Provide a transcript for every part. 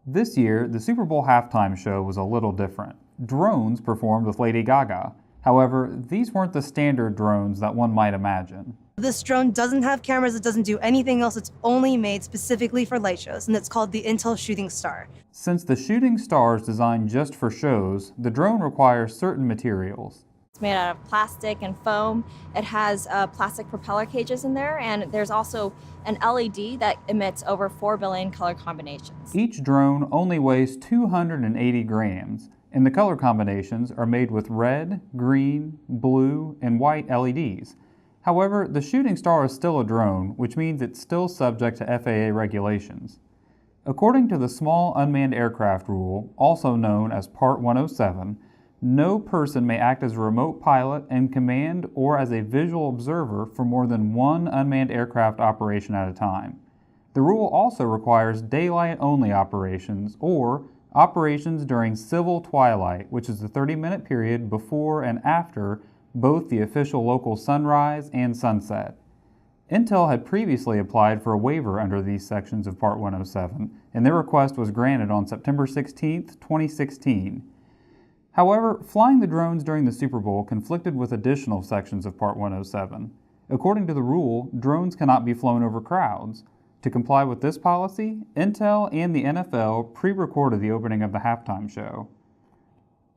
This year, the Super Bowl halftime show was a little different. Drones performed with Lady Gaga. However, these weren't the standard drones that one might imagine. This drone doesn't have cameras, it doesn't do anything else, it's only made specifically for light shows, and it's called the Intel Shooting Star. Since the Shooting Star is designed just for shows, the drone requires certain materials. It's made out of plastic and foam. It has plastic propeller cages in there, and there's also an LED that emits over 4 billion color combinations. Each drone only weighs 280 grams, and the color combinations are made with red, green, blue, and white LEDs. However, the Shooting Star is still a drone, which means it's still subject to FAA regulations. According to the Small Unmanned Aircraft Rule, also known as Part 107, no person may act as a remote pilot in command or as a visual observer for more than one unmanned aircraft operation at a time. The rule also requires daylight-only operations or operations during civil twilight, which is the 30-minute period before and after both the official local sunrise and sunset. Intel had previously applied for a waiver under these sections of Part 107, and their request was granted on September 16, 2016. However, flying the drones during the Super Bowl conflicted with additional sections of Part 107. According to the rule, drones cannot be flown over crowds. To comply with this policy, Intel and the NFL pre-recorded the opening of the halftime show.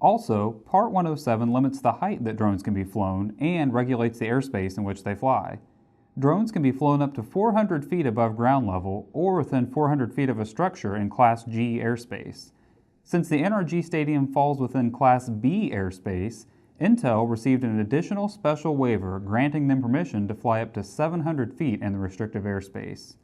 Also, Part 107 limits the height that drones can be flown and regulates the airspace in which they fly. Drones can be flown up to 400 feet above ground level or within 400 feet of a structure in Class G airspace. Since the NRG Stadium falls within Class B airspace, Intel received an additional special waiver granting them permission to fly up to 700 feet in the restrictive airspace.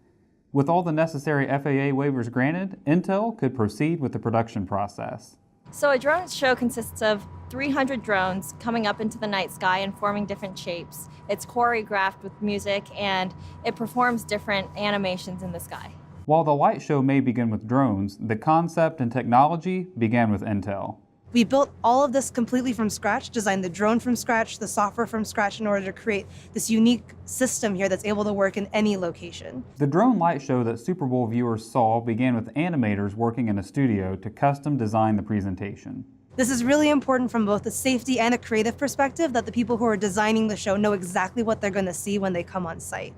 With all the necessary FAA waivers granted, Intel could proceed with the production process. So a drone show consists of 300 drones coming up into the night sky and forming different shapes. It's choreographed with music and it performs different animations in the sky. While the light show may begin with drones, the concept and technology began with Intel. We built all of this completely from scratch, designed the drone from scratch, the software from scratch in order to create this unique system here that's able to work in any location. The drone light show that Super Bowl viewers saw began with animators working in a studio to custom design the presentation. This is really important from both a safety and a creative perspective that the people who are designing the show know exactly what they're going to see when they come on site.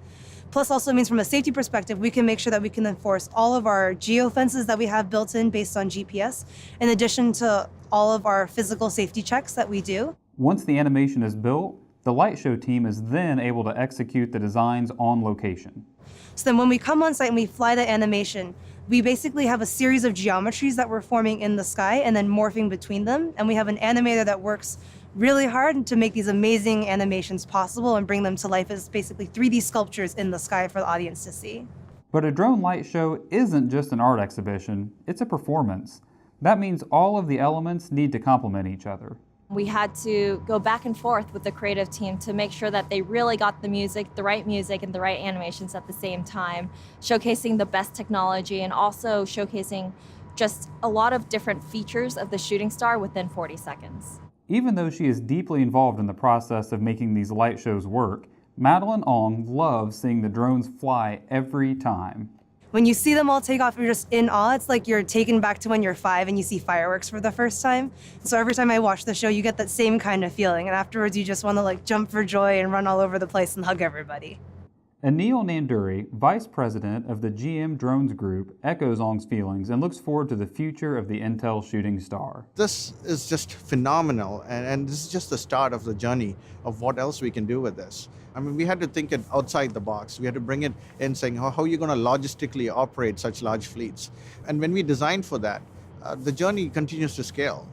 Plus also means from a safety perspective, we can make sure that we can enforce all of our geofences that we have built in based on GPS, in addition to all of our physical safety checks that we do. Once the animation is built, the light show team is then able to execute the designs on location. So then when we come on site and we fly the animation, we basically have a series of geometries that we're forming in the sky and then morphing between them. And we have an animator that works really hard to make these amazing animations possible and bring them to life as basically 3D sculptures in the sky for the audience to see. But a drone light show isn't just an art exhibition, it's a performance. That means all of the elements need to complement each other. We had to go back and forth with the creative team to make sure that they really got the right music and the right animations at the same time, showcasing the best technology and also showcasing just a lot of different features of the Shooting Star within 40 seconds. Even though she is deeply involved in the process of making these light shows work, Madeline Ong loves seeing the drones fly every time. When you see them all take off, you're just in awe. It's like you're taken back to when you're 5 and you see fireworks for the first time. So every time I watch the show, you get that same kind of feeling. And afterwards, you just want to jump for joy and run all over the place and hug everybody. Anil Nanduri, Vice President of the GM Drones Group, echoes Ong's feelings and looks forward to the future of the Intel Shooting Star. This is just phenomenal, and this is just the start of the journey of what else we can do with this. I mean, we had to think it outside the box. We had to bring it in saying, how are you going to logistically operate such large fleets? And when we designed for that, the journey continues to scale.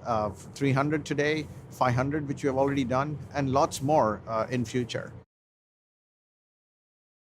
300 today, 500, which we have already done, and lots more in future.